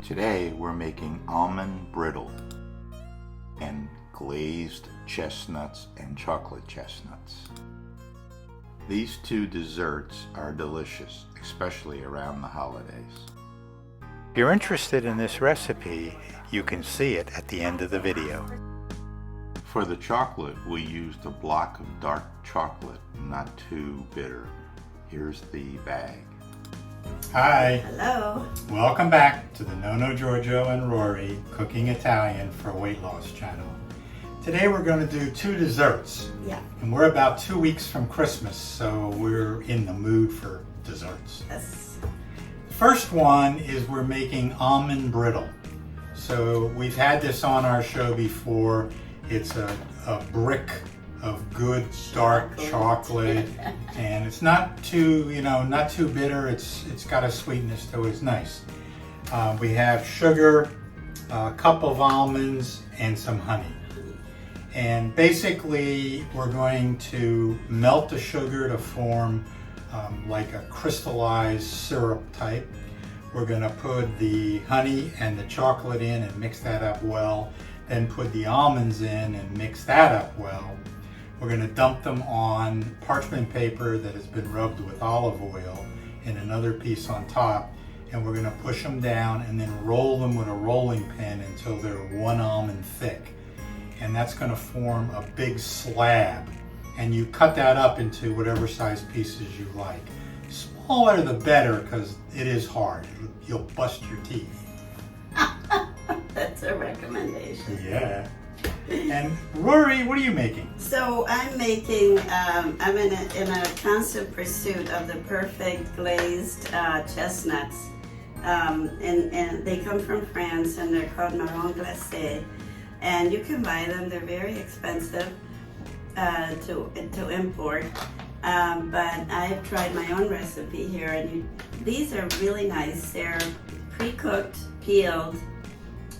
Today we're making almond brittle and glazed chestnuts and chocolate chestnuts. These two desserts are delicious, especially around the holidays. If you're interested in this recipe, you can see it at the end of the video. For the chocolate, we used a block of dark chocolate, not too bitter. Here's the bag. Hi. Hello. Welcome back to the Nonno Giorgio and Rory Cooking Italian for Weight Loss channel. Today we're going to do two desserts. Yeah. And we're about 2 weeks from Christmas, so we're in the mood for desserts. Yes. The first one is we're making almond brittle. So we've had this on our show before. It's a brick of good dark chocolate, and it's not too, not too bitter. It's got a sweetness to it. It's nice. We have sugar, a cup of almonds, and some honey. And basically, we're going to melt the sugar to form like a crystallized syrup type. We're going to put the honey and the chocolate in and mix that up well. Then put the almonds in and mix that up well. We're going to dump them on parchment paper that has been rubbed with olive oil and another piece on top. And we're going to push them down and then roll them with a rolling pin until they're 1 almond thick. And that's going to form a big slab. And you cut that up into whatever size pieces you like. Smaller the better, because it is hard. You'll bust your teeth. That's a recommendation. Yeah. And Rory, what are you making? So I'm making, I'm in a constant pursuit of the perfect glazed chestnuts. And they come from France and they're called marron glacé. And you can buy them, they're very expensive to import. But I've tried my own recipe here, and these are really nice. They're pre-cooked, peeled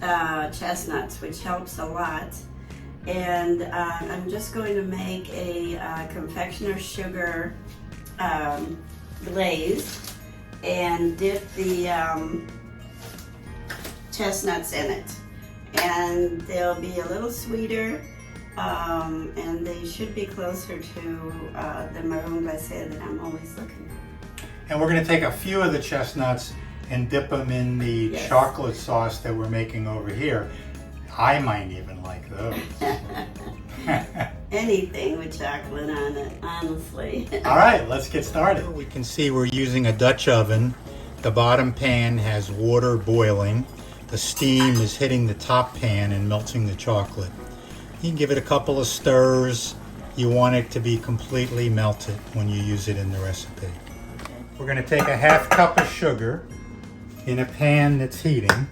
chestnuts, which helps a lot. And I'm just going to make a confectioner's sugar glaze and dip the chestnuts in it. And they'll be a little sweeter, and they should be closer to the marron glacé that I'm always looking for. And we're going to take a few of the chestnuts and dip them in the chocolate sauce that we're making over here. I might even like those. Anything with chocolate on it, honestly. All right, let's get started. We can see we're using a Dutch oven. The bottom pan has water boiling. The steam is hitting the top pan and melting the chocolate. You can give it a couple of stirs. You want it to be completely melted when you use it in the recipe. We're going to take a half cup of sugar in a pan that's heating,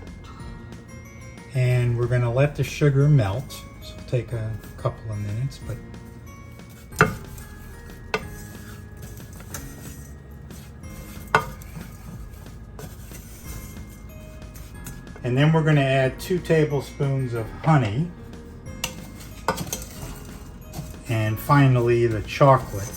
and we're going to let the sugar melt. So it'll take a couple of minutes, but and then we're going to add 2 tablespoons of honey, and finally the chocolate.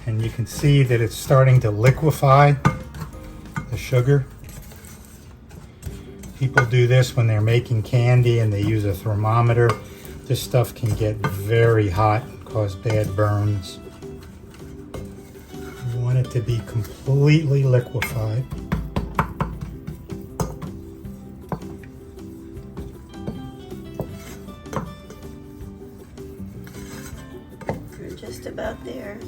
And you can see that it's starting to liquefy the sugar. People do this when they're making candy and they use a thermometer. This stuff can get very hot and cause bad burns. You want it to be completely liquefied. We're just about there.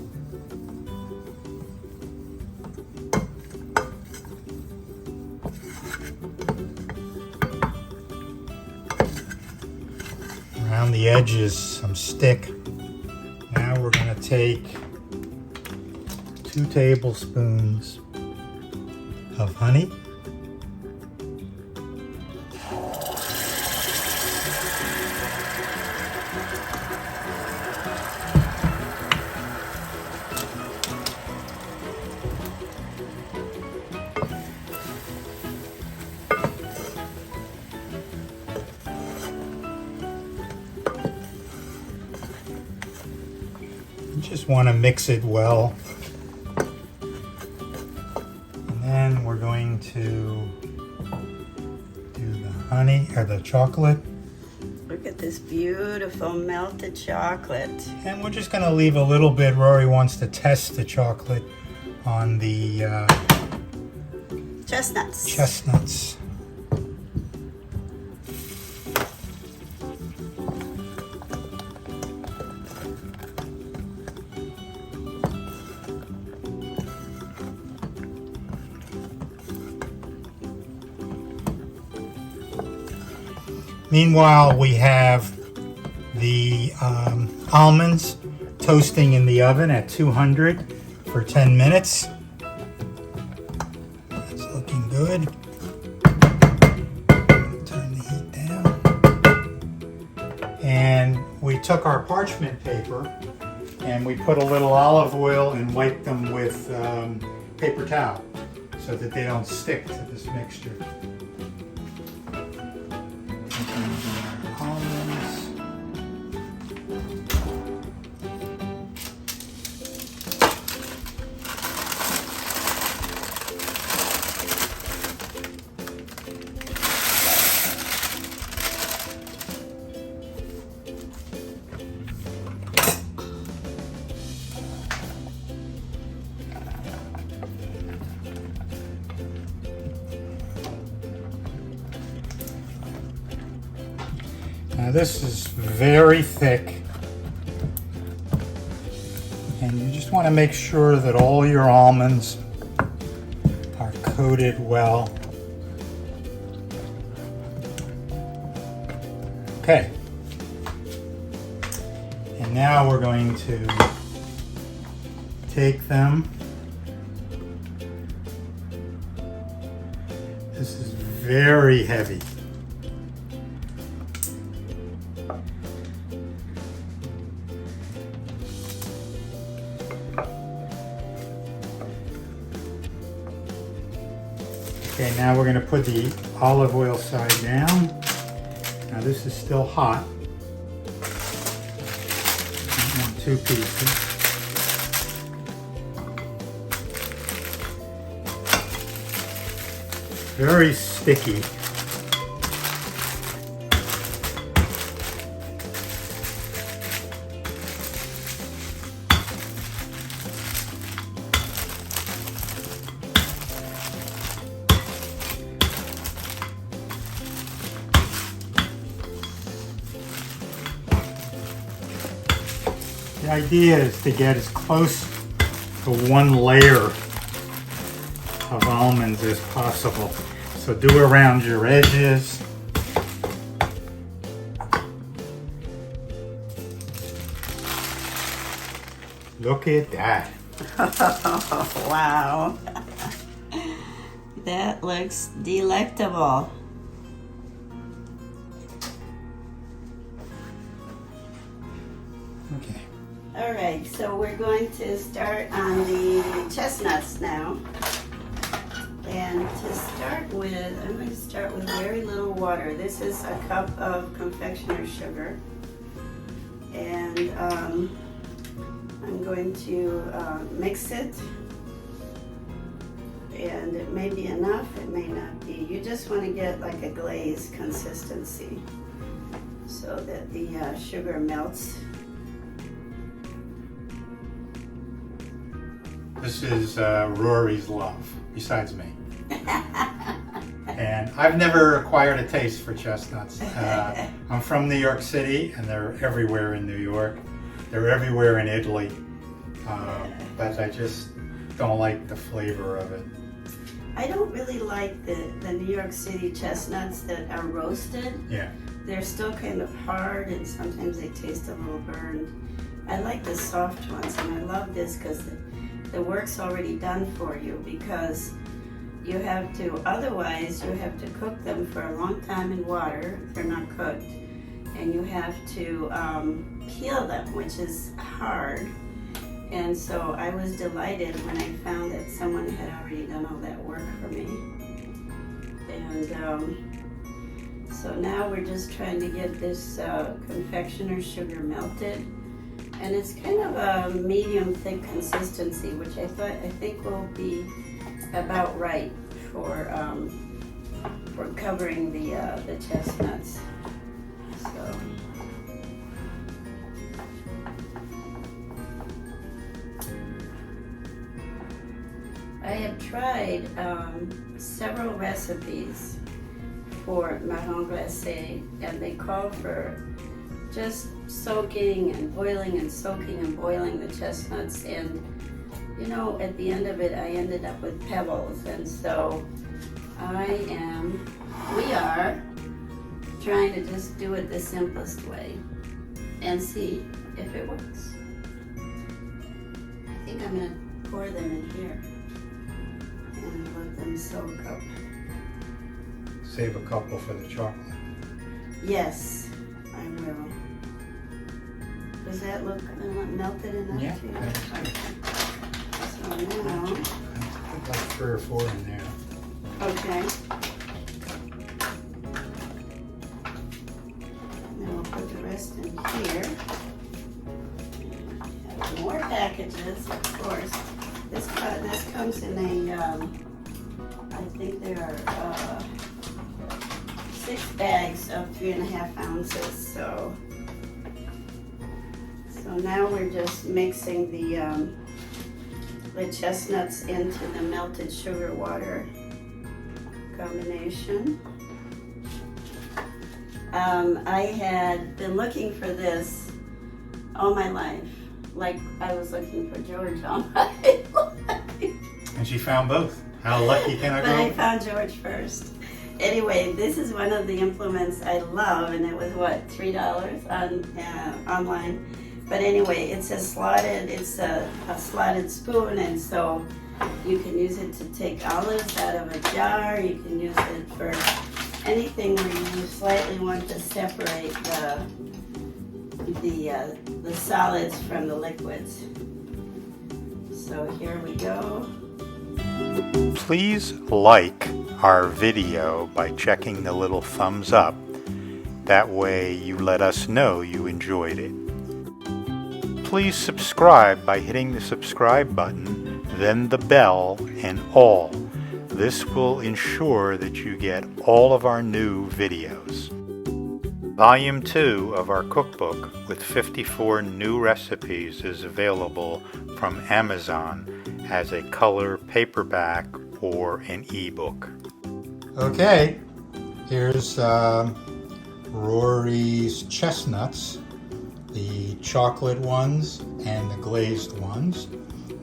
Around the edges, some stick. Now we're going to take 2 tablespoons of honey. just want to mix it well. And then we're going to do the honey or the chocolate. Look at this beautiful melted chocolate. And we're just going to leave a little bit. Rory wants to test the chocolate on the chestnuts. Meanwhile, we have the almonds toasting in the oven at 200 for 10 minutes. That's looking good. Turn the heat down. And we took our parchment paper and we put a little olive oil and wiped them with paper towel so that they don't stick to this mixture. Almonds. Now this is very thick, and you just want to make sure that all your almonds are coated well. Okay, and now we're going to take them. This is very heavy. Okay, now we're going to put the olive oil side down. Now this is still hot. I want 2 pieces. Very sticky. The idea is to get as close to one layer of almonds as possible. So do around your edges. Look at that. Oh, wow. That looks delectable. Okay. All right, so we're going to start on the chestnuts now. And to start with, I'm going to start with very little water. This is a cup of confectioner's sugar. And I'm going to mix it. And it may be enough, it may not be. You just want to get like a glaze consistency so that the sugar melts. This is Rory's love, besides me. And I've never acquired a taste for chestnuts. I'm from New York City, and they're everywhere in New York. They're everywhere in Italy. But I just don't like the flavor of it. I don't really like the New York City chestnuts that are roasted. Yeah. They're still kind of hard and sometimes they taste a little burned. I like the soft ones, and I love this because the work's already done for you, because you have to, otherwise you have to cook them for a long time in water if they're not cooked. And you have to peel them, which is hard. And so I was delighted when I found that someone had already done all that work for me. And so now we're just trying to get this confectioner's sugar melted. And it's kind of a medium thick consistency, which I think will be about right for covering the chestnuts. So. I have tried several recipes for marron glacé, and they call for just soaking and boiling and soaking and boiling the chestnuts, and you know, at the end of it I ended up with pebbles, and so we are trying to just do it the simplest way and see if it works. I think I'm going to pour them in here and let them soak up. Save a couple for the chocolate. Yes, I will. Does that look melted enough Yeah, to you? that's Okay. So now, Put like 3 or 4 in there. okay. Now we'll put the rest in here. Have more packages, of course. This comes in a, I think there are 6 bags of 3.5 ounces. So now we're just mixing the chestnuts into the melted sugar water combination. I had been looking for this all my life, like I was looking for George all my life. And she found both. How lucky can I But I go? found George first. Anyway, this is one of the implements I love, and it was what, $3 on online. But anyway, it's a slotted spoon, and so you can use it to take olives out of a jar. You can use it for anything where you slightly want to separate the solids from the liquids. So here we go. Please like our video by checking the little thumbs up. That way you let us know you enjoyed it. Please subscribe by hitting the subscribe button, then the bell, and all. This will ensure that you get all of our new videos. Volume 2 of our cookbook with 54 new recipes is available from Amazon as a color paperback or an ebook. Okay, here's Rory's chestnuts, the chocolate ones and the glazed ones.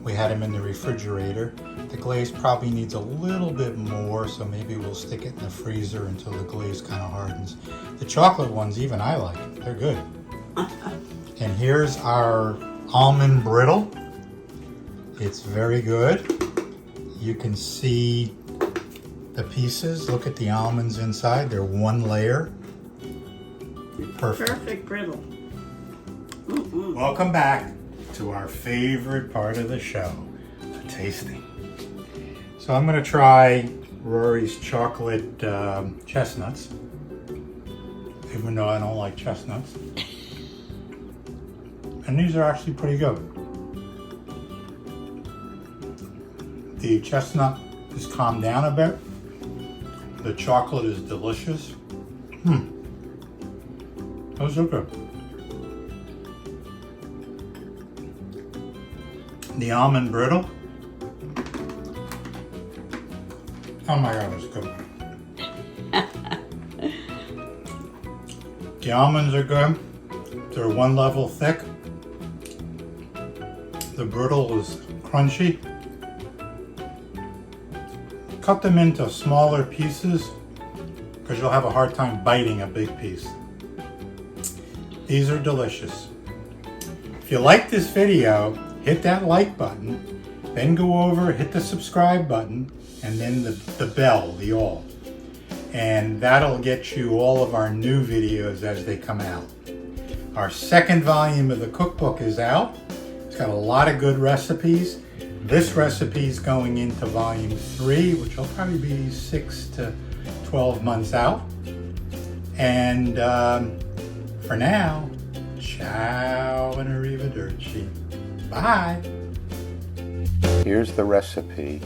We had them in the refrigerator. The glaze probably needs a little bit more, so maybe we'll stick it in the freezer until the glaze kind of hardens. The chocolate ones, even I like. They're good. And here's our almond brittle. It's very good. You can see the pieces. Look at the almonds inside. They're one layer. Perfect. Perfect brittle. Welcome back to our favorite part of the show, the tasting. So I'm going to try Rory's chocolate chestnuts, even though I don't like chestnuts. And these are actually pretty good. The chestnut is calmed down a bit. The chocolate is delicious. Those are good. The almond brittle. Oh my god, it's good. The almonds are good. They're one level thick. The brittle is crunchy. Cut them into smaller pieces because you'll have a hard time biting a big piece. These are delicious. If you like this video, hit that like button, then go over, hit the subscribe button, and then the bell, the all. And that'll get you all of our new videos as they come out. Our second volume of the cookbook is out. It's got a lot of good recipes. This recipe is going into volume 3, which will probably be 6 to 12 months out. And for now, ciao and arrivederci. Bye! Here's the recipe.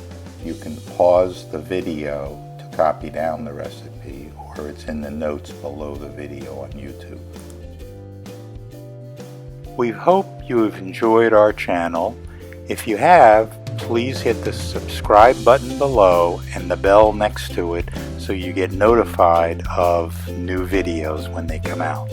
You can pause the video to copy down the recipe, or it's in the notes below the video on YouTube. We hope you have enjoyed our channel. If you have, please hit the subscribe button below and the bell next to it so you get notified of new videos when they come out.